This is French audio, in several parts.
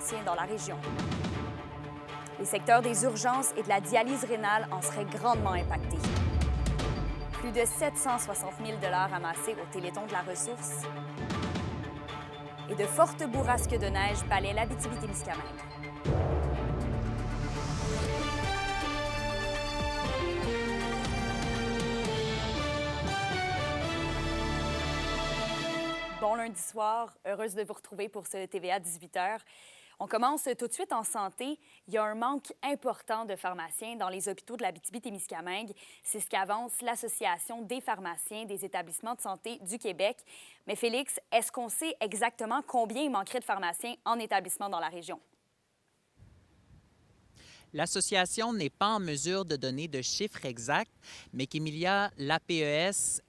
pharmaciens dans la région. Les secteurs des urgences et de la dialyse rénale en seraient grandement impactés. Plus de 760 000 amassés au Téléthon de la ressource. Et de fortes bourrasques de neige balaient l'Abitibi-Témiscamingue. Bon lundi soir, heureuse de vous retrouver pour ce TVA 18h. On commence tout de suite en santé. Il y a un manque important de pharmaciens dans les hôpitaux de l'Abitibi-Témiscamingue. C'est ce qu'avance l'Association des pharmaciens des établissements de santé du Québec. Mais Félix, est-ce qu'on sait exactement combien il manquerait de pharmaciens en établissement dans la région? L'association n'est pas en mesure de donner de chiffres exacts, mais qu'Emilia, l'APES,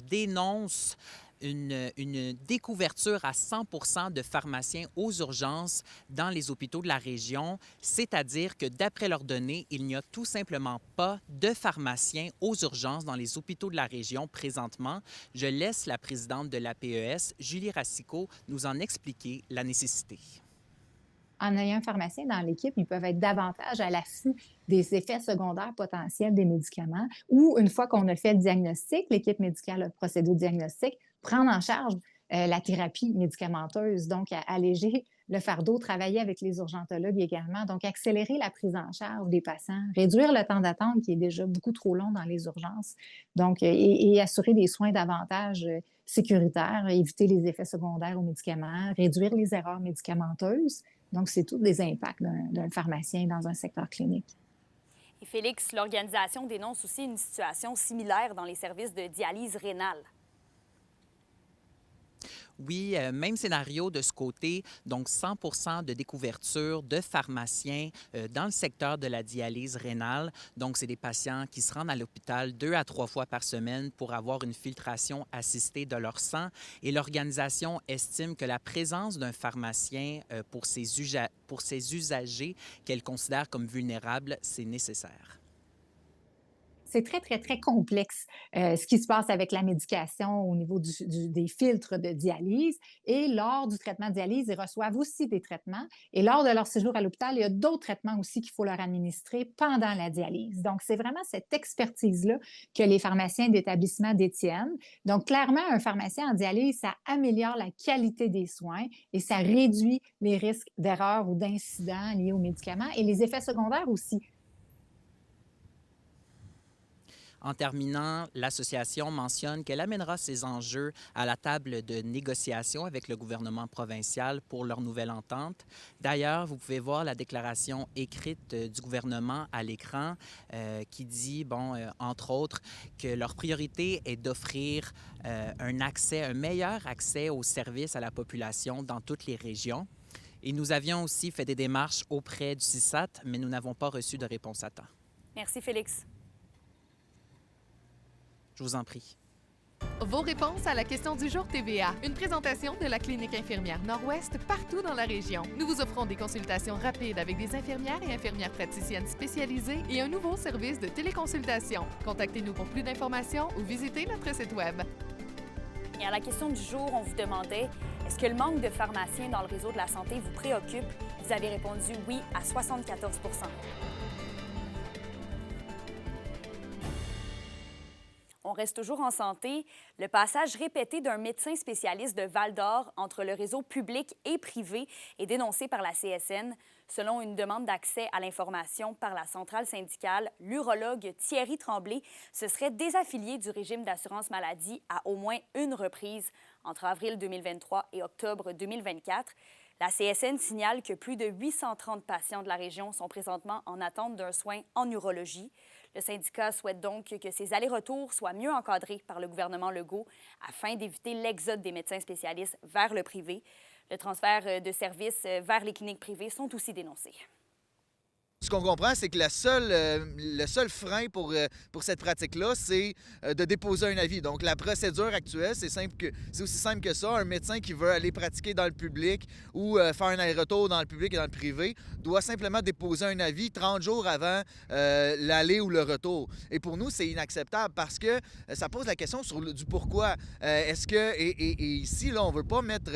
dénonce une découverture à 100 de pharmaciens aux urgences dans les hôpitaux de la région, c'est-à-dire que d'après leurs données, il n'y a tout simplement pas de pharmaciens aux urgences dans les hôpitaux de la région présentement. Je laisse la présidente de l'APES, Julie Racicot, nous en expliquer la nécessité. En ayant un pharmacien dans l'équipe, ils peuvent être davantage à l'affût des effets secondaires potentiels des médicaments ou une fois qu'on a fait le diagnostic, l'équipe médicale a procédé au diagnostic, prendre en charge la thérapie médicamenteuse, donc alléger le fardeau, travailler avec les urgentologues également, donc accélérer la prise en charge des patients, réduire le temps d'attente qui est déjà beaucoup trop long dans les urgences, donc et assurer des soins davantage sécuritaires, éviter les effets secondaires aux médicaments, réduire les erreurs médicamenteuses. Donc, c'est tous des impacts d'un pharmacien dans un secteur clinique. Et Félix, l'organisation dénonce aussi une situation similaire dans les services de dialyse rénale. Oui, même scénario de ce côté, donc 100 de découverture de pharmaciens dans le secteur de la dialyse rénale. Donc, c'est des patients qui se rendent à l'hôpital 2 à 3 fois par semaine pour avoir une filtration assistée de leur sang. Et l'organisation estime que la présence d'un pharmacien pour ses usagers qu'elle considère comme vulnérables, c'est nécessaire. C'est très, très, très complexe ce qui se passe avec la médication au niveau des filtres de dialyse. Et lors du traitement de dialyse, ils reçoivent aussi des traitements. Et lors de leur séjour à l'hôpital, il y a d'autres traitements aussi qu'il faut leur administrer pendant la dialyse. Donc, c'est vraiment cette expertise-là que les pharmaciens d'établissement détiennent. Donc, clairement, un pharmacien en dialyse, ça améliore la qualité des soins et ça réduit les risques d'erreurs ou d'incidents liés aux médicaments et les effets secondaires aussi. En terminant, l'association mentionne qu'elle amènera ces enjeux à la table de négociation avec le gouvernement provincial pour leur nouvelle entente. D'ailleurs, vous pouvez voir la déclaration écrite du gouvernement à l'écran qui dit, entre autres, que leur priorité est d'offrir un meilleur accès aux services à la population dans toutes les régions. Et nous avions aussi fait des démarches auprès du CISAT, mais nous n'avons pas reçu de réponse à temps. Merci, Félix. Je vous en prie. Vos réponses à la question du jour TVA. Une présentation de la clinique infirmière Nord-Ouest partout dans la région. Nous vous offrons des consultations rapides avec des infirmières et infirmières praticiennes spécialisées et un nouveau service de téléconsultation. Contactez-nous pour plus d'informations ou visitez notre site Web. Et à la question du jour, on vous demandait est-ce que le manque de pharmaciens dans le réseau de la santé vous préoccupe? Vous avez répondu oui à 74 %. On reste toujours en santé. Le passage répété d'un médecin spécialiste de Val-d'Or entre le réseau public et privé est dénoncé par la CSN. Selon une demande d'accès à l'information par la centrale syndicale, l'urologue Thierry Tremblay se serait désaffilié du régime d'assurance maladie à au moins une reprise entre avril 2023 et octobre 2024. La CSN signale que plus de 830 patients de la région sont présentement en attente d'un soin en urologie. Le syndicat souhaite donc que ces allers-retours soient mieux encadrés par le gouvernement Legault afin d'éviter l'exode des médecins spécialistes vers le privé. Le transfert de services vers les cliniques privées sont aussi dénoncés. Ce qu'on comprend, c'est que le seul frein pour cette pratique-là, c'est de déposer un avis. Donc, la procédure actuelle, c'est aussi simple que ça. Un médecin qui veut aller pratiquer dans le public ou faire un aller-retour dans le public et dans le privé doit simplement déposer un avis 30 jours avant l'aller ou le retour. Et pour nous, c'est inacceptable parce que ça pose la question du pourquoi. Est-ce que, et ici, là, on ne veut pas mettre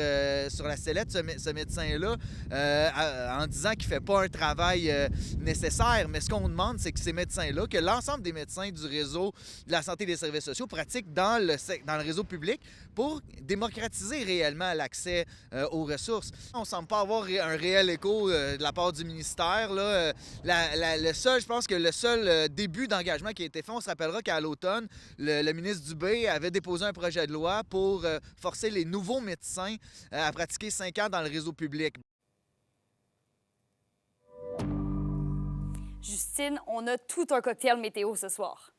sur la sellette ce médecin-là en disant qu'il ne fait pas un travail nécessaire, mais ce qu'on demande, c'est que ces médecins-là, que l'ensemble des médecins du réseau de la santé et des services sociaux pratiquent dans le réseau public pour démocratiser réellement l'accès aux ressources. On ne semble pas avoir un réel écho de la part du ministère. Là. Je pense que le seul début d'engagement qui a été fait, on se rappellera qu'à l'automne, le ministre Dubé avait déposé un projet de loi pour forcer les nouveaux médecins à pratiquer 5 ans dans le réseau public. Justine, on a tout un cocktail météo ce soir.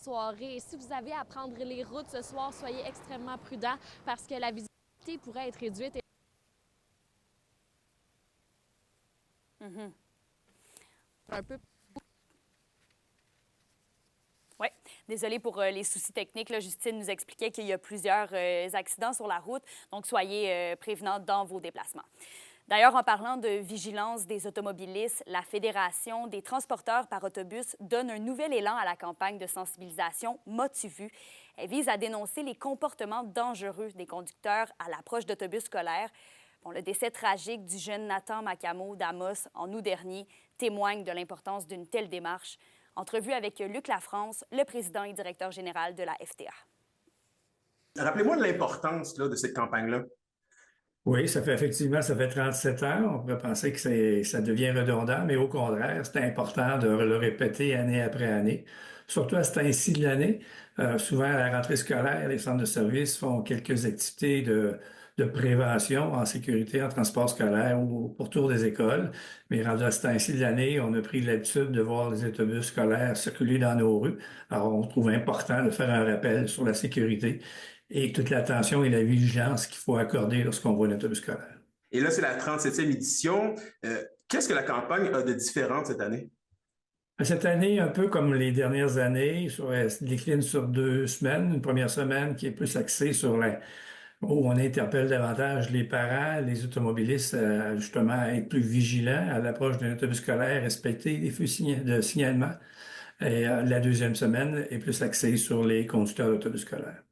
Soirée. Si vous avez à prendre les routes ce soir, soyez extrêmement prudents parce que la visibilité pourrait être réduite. Un peu. Oui, désolée pour les soucis techniques. Là, Justine nous expliquait qu'il y a plusieurs accidents sur la route, donc soyez prévenants dans vos déplacements. D'ailleurs, en parlant de vigilance des automobilistes, la Fédération des transporteurs par autobus donne un nouvel élan à la campagne de sensibilisation Motuvu. Elle vise à dénoncer les comportements dangereux des conducteurs à l'approche d'autobus scolaires. Bon, le décès tragique du jeune Nathan Macamo d'Amos en août dernier témoigne de l'importance d'une telle démarche. Entrevue avec Luc Lafrance, le président et directeur général de la FTA. Rappelez-moi de l'importance de cette campagne-là. Oui, ça fait 37 ans. On pourrait penser que ça devient redondant, mais au contraire, c'est important de le répéter année après année. Surtout à ce temps-ci de l'année. Souvent, à la rentrée scolaire, les centres de services font quelques activités de prévention en sécurité, en transport scolaire ou pourtour des écoles. Mais rendu à ce temps-ci de l'année, on a pris l'habitude de voir les autobus scolaires circuler dans nos rues. Alors, on trouve important de faire un rappel sur la sécurité et toute l'attention et la vigilance qu'il faut accorder lorsqu'on voit un autobus scolaire. Et là, c'est la 37e édition. Qu'est-ce que la campagne a de différent cette année? Cette année, un peu comme les dernières années, elle se décline sur 2 semaines. Une première semaine qui est plus axée sur où on interpelle davantage les parents, les automobilistes, justement, à être plus vigilants à l'approche d'un autobus scolaire, respecter les feux de signalement. Et la deuxième semaine est plus axée sur les conducteurs d'autobus scolaires.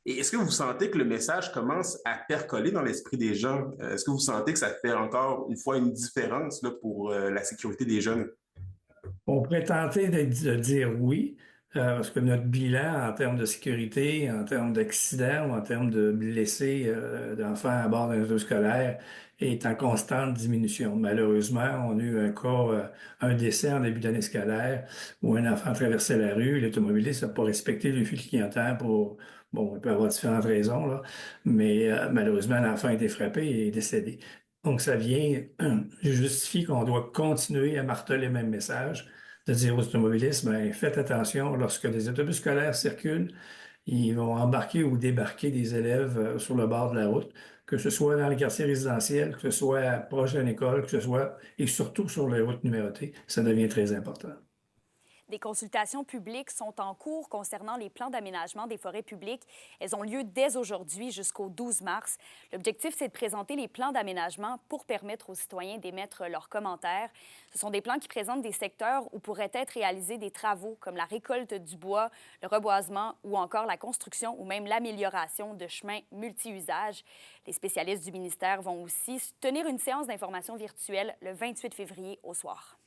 Et est-ce que vous sentez que le message commence à percoler dans l'esprit des gens? Est-ce que vous sentez que ça fait encore une fois une différence pour la sécurité des jeunes? On pourrait tenter de dire oui, parce que notre bilan en termes de sécurité, en termes d'accidents ou en termes de blessés d'enfants à bord d'un autobus scolaire est en constante diminution. Malheureusement, on a eu un décès en début d'année scolaire où un enfant traversait la rue, l'automobiliste n'a pas respecté le fil clignotant pour... Bon, il peut y avoir différentes raisons, là, mais malheureusement, l'enfant a été frappé et est décédé. Donc, ça vient justifier qu'on doit continuer à marteler le même message, de dire aux automobilistes, bien, faites attention, lorsque des autobus scolaires circulent, ils vont embarquer ou débarquer des élèves sur le bord de la route, que ce soit dans les quartiers résidentiels, que ce soit proche d'une école, que ce soit, et surtout sur les routes numérotées, ça devient très important. Des consultations publiques sont en cours concernant les plans d'aménagement des forêts publiques. Elles ont lieu dès aujourd'hui jusqu'au 12 mars. L'objectif, c'est de présenter les plans d'aménagement pour permettre aux citoyens d'émettre leurs commentaires. Ce sont des plans qui présentent des secteurs où pourraient être réalisés des travaux comme la récolte du bois, le reboisement ou encore la construction ou même l'amélioration de chemins multi-usages. Les spécialistes du ministère vont aussi tenir une séance d'information virtuelle le 28 février au soir.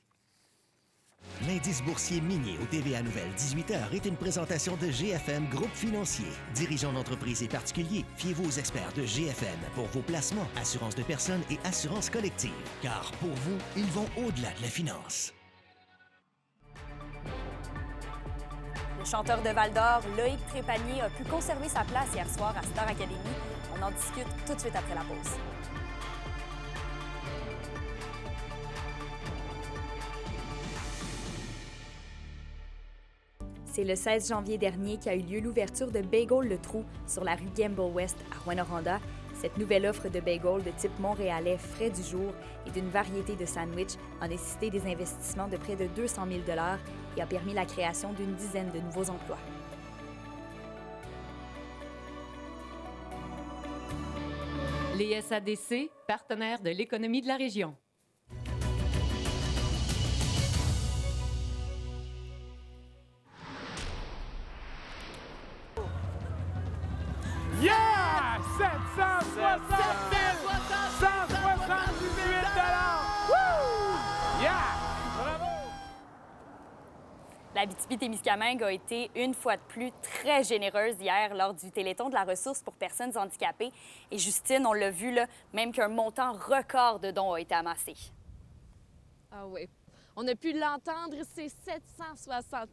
L'indice boursier minier au TVA Nouvelle 18h est une présentation de GFM Groupe Financier. Dirigeants d'entreprises et particuliers, fiez-vous aux experts de GFM pour vos placements, assurances de personnes et assurances collectives. Car pour vous, ils vont au-delà de la finance. Le chanteur de Val-d'Or, Loïc Trépanier, a pu conserver sa place hier soir à Star Academy. On en discute tout de suite après la pause. C'est le 16 janvier dernier qu'a eu lieu l'ouverture de Bagel Le Trou sur la rue Gamble West à Rouyn-Noranda. Cette nouvelle offre de bagels de type montréalais frais du jour et d'une variété de sandwichs a nécessité des investissements de près de 200 000 $ et a permis la création d'une dizaine de nouveaux emplois. Les SADC, partenaires de l'économie de la région. Yeah! 778 $! Woo! Yeah! Bravo! L'Abitibi-Témiscamingue a été une fois de plus très généreuse hier lors du Téléthon de la ressource pour personnes handicapées. Et Justine, on l'a vu, là, même qu'un montant record de dons a été amassé. Ah oui. On a pu l'entendre, c'est 760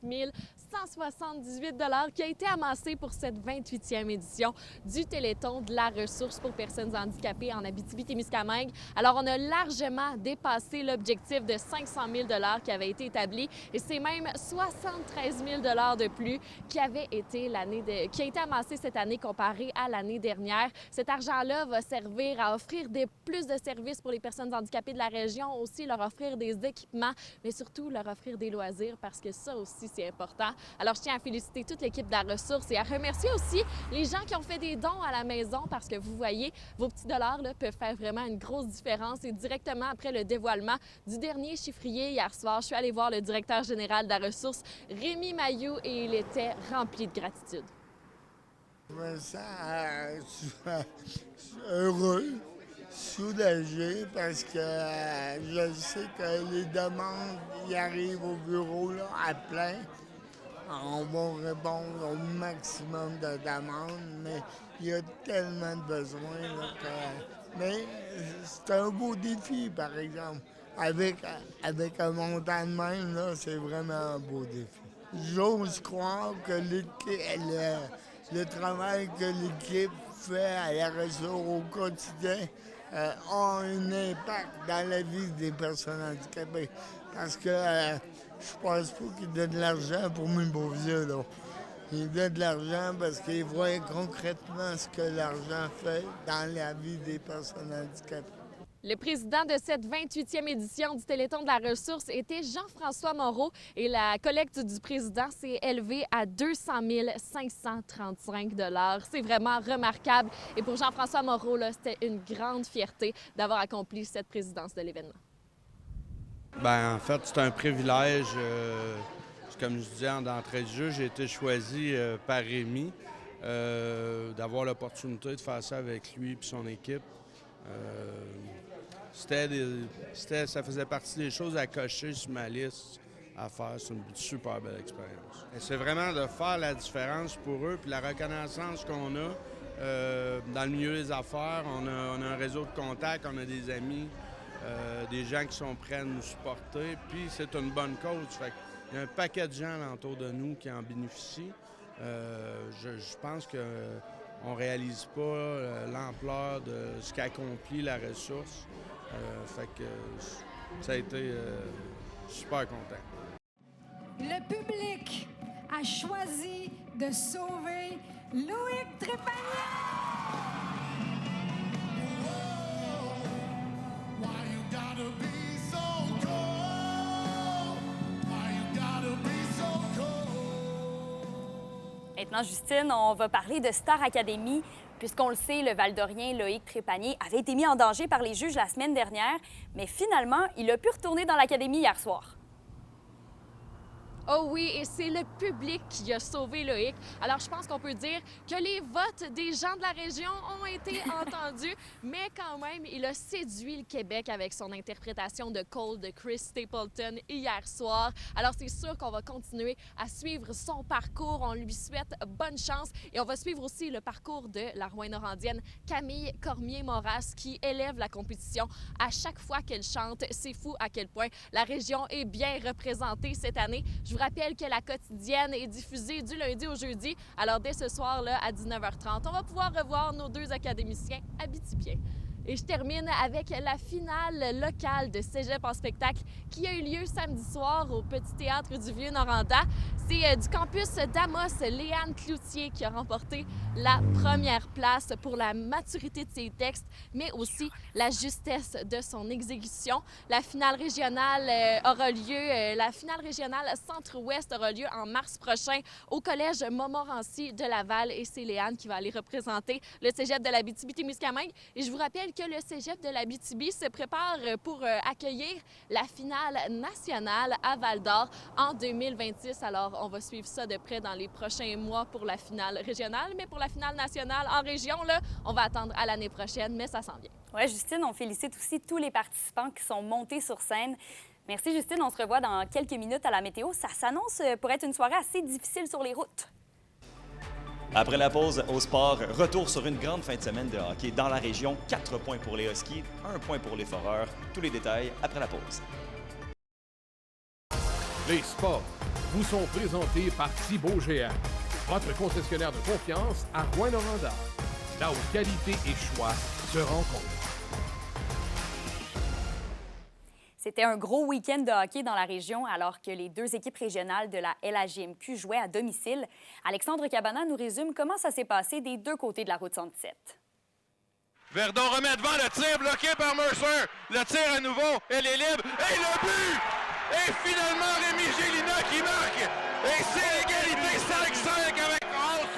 178 $ qui a été amassé pour cette 28e édition du Téléthon de la ressource pour personnes handicapées en Abitibi-Témiscamingue. Alors, on a largement dépassé l'objectif de 500 000 $ qui avait été établi et c'est même 73 000 $ de plus qui a été amassé cette année comparé à l'année dernière. Cet argent-là va servir à offrir plus de services pour les personnes handicapées de la région, aussi leur offrir des équipements, mais surtout leur offrir des loisirs parce que ça aussi, c'est important. Alors, je tiens à féliciter toute l'équipe de la ressource et à remercier aussi les gens qui ont fait des dons à la maison parce que vous voyez, vos petits dollars là, peuvent faire vraiment une grosse différence. Et directement après le dévoilement du dernier chiffrier hier soir, je suis allée voir le directeur général de la ressource, Rémi Mailloux, et il était rempli de gratitude. Je me sens heureux, soulagé parce que je sais que les demandes y arrivent au bureau là, à plein. On va répondre au maximum de demandes, mais il y a tellement de besoins. Là, mais c'est un beau défi, par exemple. Avec un montant de même, là, c'est vraiment un beau défi. J'ose croire que le travail que l'équipe fait à la ressource au quotidien a un impact dans la vie des personnes handicapées. Parce que je pense pas qu'ils donnent de l'argent pour mes beaux vieux, là. Ils donnent de l'argent parce qu'ils voient concrètement ce que l'argent fait dans la vie des personnes handicapées. Le président de cette 28e édition du Téléthon de la ressource était Jean-François Moreau et la collecte du président s'est élevée à 200 535 $. C'est vraiment remarquable. Et pour Jean-François Moreau, c'était une grande fierté d'avoir accompli cette présidence de l'événement. Bien, en fait, c'est un privilège. Comme je disais en entrée de jeu, j'ai été choisi par Rémi d'avoir l'opportunité de faire ça avec lui et son équipe. Ça faisait partie des choses à cocher sur ma liste à faire. C'est une super belle expérience. C'est vraiment de faire la différence pour eux, puis la reconnaissance qu'on a dans le milieu des affaires. On a un réseau de contacts, on a des amis, des gens qui sont prêts à nous supporter, puis c'est une bonne cause. Fait il y a un paquet de gens autour de nous qui en bénéficient. Je pense qu'on ne réalise pas l'ampleur de ce qu'accomplit la ressource. Fait que ça a été super content. Le public a choisi de sauver Loïc Trépanier! Maintenant, Justine, on va parler de Star Academy. Puisqu'on le sait, le Val-d'Orien Loïc Trépanier avait été mis en danger par les juges la semaine dernière, mais finalement, il a pu retourner dans l'académie hier soir. Oh oui, et c'est le public qui a sauvé Loïc. Alors, je pense qu'on peut dire que les votes des gens de la région ont été entendus, mais quand même, il a séduit le Québec avec son interprétation de Cole de Chris Stapleton hier soir. Alors, c'est sûr qu'on va continuer à suivre son parcours. On lui souhaite bonne chance et on va suivre aussi le parcours de la Rouyn-Norandienne Camille Cormier-Moras qui élève la compétition à chaque fois qu'elle chante. C'est fou à quel point la région est bien représentée cette année. Je vous rappelle que la quotidienne est diffusée du lundi au jeudi. Alors, dès ce soir, là, à 19h30, on va pouvoir revoir nos deux académiciens abitibiens. Et je termine avec la finale locale de Cégep en spectacle qui a eu lieu samedi soir au Petit Théâtre du Vieux-Noranda. C'est du campus d'Amos, Léane Cloutier, qui a remporté la première place pour la maturité de ses textes, mais aussi la justesse de son exécution. La finale régionale aura lieu, la finale régionale Centre-Ouest aura lieu en mars prochain au Collège Montmorency de Laval, et c'est Léane qui va aller représenter le Cégep de l'Abitibi-Témiscamingue. Et je vous rappelle que le Cégep de l'Abitibi se prépare pour accueillir la finale nationale à Val-d'Or en 2026. Alors, on va suivre ça de près dans les prochains mois pour la finale régionale, mais pour la finale nationale en région, là, on va attendre à l'année prochaine, mais ça s'en vient. Oui, Justine, on félicite aussi tous les participants qui sont montés sur scène. Merci, Justine. On se revoit dans quelques minutes à la météo. Ça s'annonce pour être une soirée assez difficile sur les routes. Après la pause au sport, retour sur une grande fin de semaine de hockey dans la région. 4 points pour les Huskies, 1 point pour les Foreurs. Tous les détails après la pause. Les sports vous sont présentés par Thibaut Géant, votre concessionnaire de confiance à Rouyn-Noranda, là où qualité et choix se rencontrent. C'était un gros week-end de hockey dans la région alors que les deux équipes régionales de la LHJMQ jouaient à domicile. Alexandre Cabana nous résume comment ça s'est passé des deux côtés de la route 117. Verdon remet devant le tir bloqué par Mercer. Le tir à nouveau, elle est libre. Et le but! Et finalement, Rémi Gélina qui marque. Et c'est l'égalité 5-5 avec 11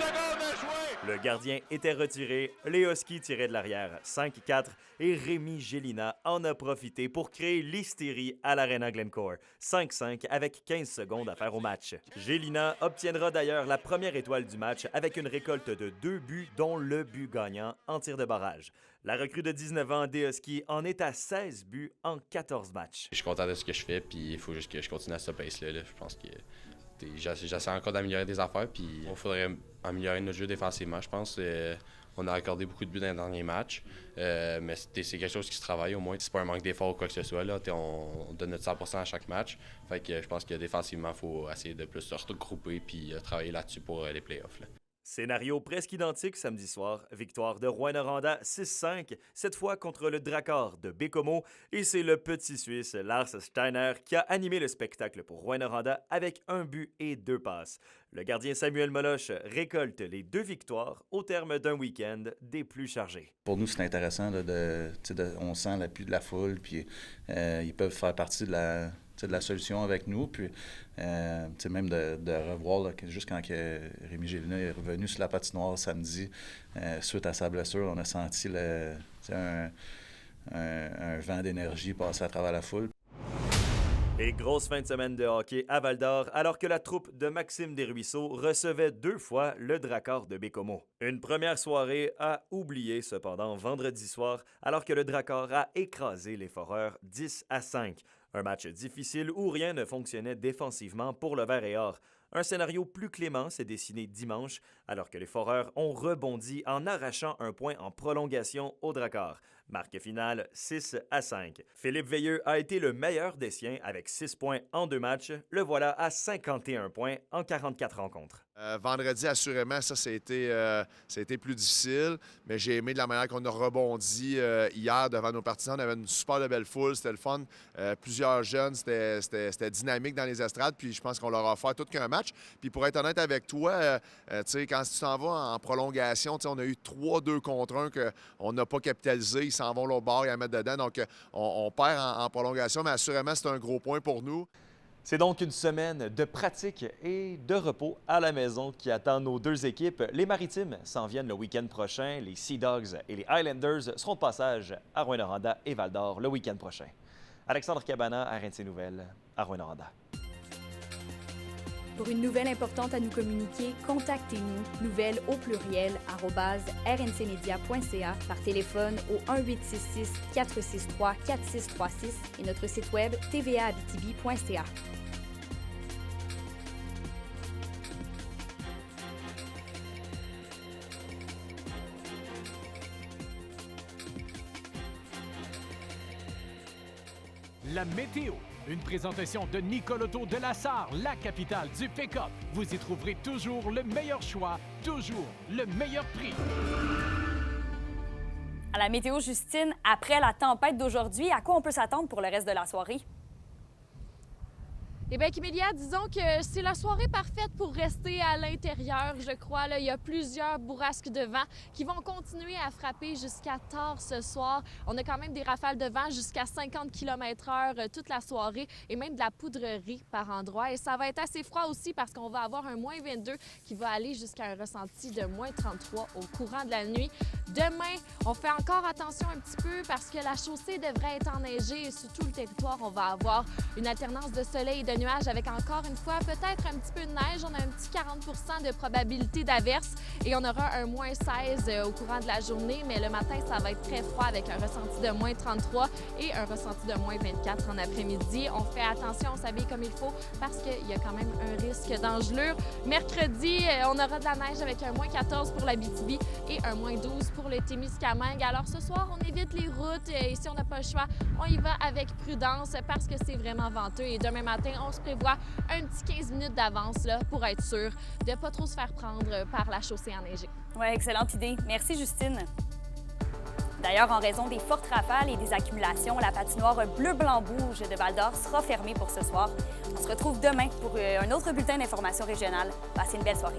secondes à jouer. Le gardien était retiré, les Huskies tiraient de l'arrière 5-4 et Rémi Gélina en a profité pour créer l'hystérie à l'Arena Glencore. 5-5 avec 15 secondes à faire au match. Gélina obtiendra d'ailleurs la première étoile du match avec une récolte de 2 buts, dont le but gagnant en tir de barrage. La recrue de 19 ans des Huskies en est à 16 buts en 14 matchs. Je suis content de ce que je fais, puis il faut juste que je continue à ce pace-là. Je pense que j'essaie encore d'améliorer des affaires, puis il faudrait améliorer notre jeu défensivement, je pense. On a accordé beaucoup de buts dans les derniers matchs, mais c'est quelque chose qui se travaille au moins. C'est pas un manque d'effort ou quoi que ce soit. Là. On donne notre 100% à chaque match. Fait que je pense que défensivement, il faut essayer de plus se regrouper puis travailler là-dessus pour les playoffs. Là. Scénario presque identique samedi soir. Victoire de Rouyn-Noranda 6-5, cette fois contre le Drakkar de Bécomo. Et c'est le petit Suisse Lars Steiner qui a animé le spectacle pour Rouyn-Noranda avec 1 but et 2 passes. Le gardien Samuel Moloch récolte les 2 victoires au terme d'un week-end des plus chargés. Pour nous, c'est intéressant. On sent l'appui de la foule, puis ils peuvent faire partie de la solution avec nous. Puis, même de revoir, là, juste quand Rémi Gélina est revenu sur la patinoire samedi, suite à sa blessure, on a senti un vent d'énergie passer à travers la foule. Et grosse fin de semaine de hockey à Val-d'Or, alors que la troupe de Maxime Desruisseaux recevait 2 fois le Drakkar de Bécomo. Une première soirée à oublier cependant vendredi soir, alors que le Drakkar a écrasé les Foreurs 10-5. Un match difficile où rien ne fonctionnait défensivement pour le Vert et Or. Un scénario plus clément s'est dessiné dimanche, alors que les Foreurs ont rebondi en arrachant un point en prolongation au Drakkar. Marque finale 6-5. Philippe Veilleux a été le meilleur des siens avec 6 points en 2 matchs. Le voilà à 51 points en 44 rencontres. Vendredi, assurément, ça a été plus difficile, mais j'ai aimé de la manière qu'on a rebondi hier devant nos partisans. On avait une super belle foule, c'était le fun. Plusieurs jeunes, c'était dynamique dans les estrades, puis je pense qu'on leur a offert tout qu'un match. Puis pour être honnête avec toi, quand tu t'en vas en prolongation, on a eu 3-2 contre 1 qu'on n'a pas capitalisé. Ils s'en vont l'autre bord et à mettre dedans, donc on perd en prolongation, mais assurément, c'est un gros point pour nous. C'est donc une semaine de pratique et de repos à la maison qui attend nos 2 équipes. Les Maritimes s'en viennent le week-end prochain. Les Sea Dogs et les Highlanders seront de passage à Rouyn-Noranda et Val-d'Or le week-end prochain. Alexandre Cabana, RNC Nouvelles, à Rouyn-Noranda. Pour une nouvelle importante à nous communiquer, contactez-nous, nouvelles au pluriel, @rncmedia.ca, par téléphone au 1-866-463-4636 et notre site web tvaabitibi.ca. La météo. Une présentation de Nicole Auto de la Sarre, la capitale du pick-up. Vous y trouverez toujours le meilleur choix, toujours le meilleur prix. À la météo, Justine, après la tempête d'aujourd'hui, à quoi on peut s'attendre pour le reste de la soirée? Eh bien, Kimélia, disons que c'est la soirée parfaite pour rester à l'intérieur, je crois. Là, il y a plusieurs bourrasques de vent qui vont continuer à frapper jusqu'à tard ce soir. On a quand même des rafales de vent jusqu'à 50 km/h toute la soirée et même de la poudrerie par endroits. Et ça va être assez froid aussi parce qu'on va avoir un moins 22 qui va aller jusqu'à un ressenti de moins 33 au courant de la nuit. Demain, on fait encore attention un petit peu parce que la chaussée devrait être enneigée et sur tout le territoire, on va avoir une alternance de soleil et de nuages avec encore une fois peut-être un petit peu de neige. On a un petit 40 de probabilité d'averse et on aura un moins 16 au courant de la journée, mais le matin, ça va être très froid avec un ressenti de moins 33 et un ressenti de moins 24 en après-midi. On fait attention, on s'habille comme il faut parce qu'il y a quand même un risque d'engelure. Mercredi, on aura de la neige avec un moins 14 pour l'Abitibi et un moins 12 pour le Témiscamingue. Alors ce soir, on évite les routes et si on n'a pas le choix, on y va avec prudence parce que c'est vraiment venteux et demain matin, on se prévoit un petit 15 minutes d'avance là, pour être sûr de ne pas trop se faire prendre par la chaussée enneigée. Oui, excellente idée. Merci, Justine. D'ailleurs, en raison des fortes rafales et des accumulations, la patinoire bleu-blanc-rouge de Val-d'Or sera fermée pour ce soir. On se retrouve demain pour un autre bulletin d'information régionale. Passez une belle soirée.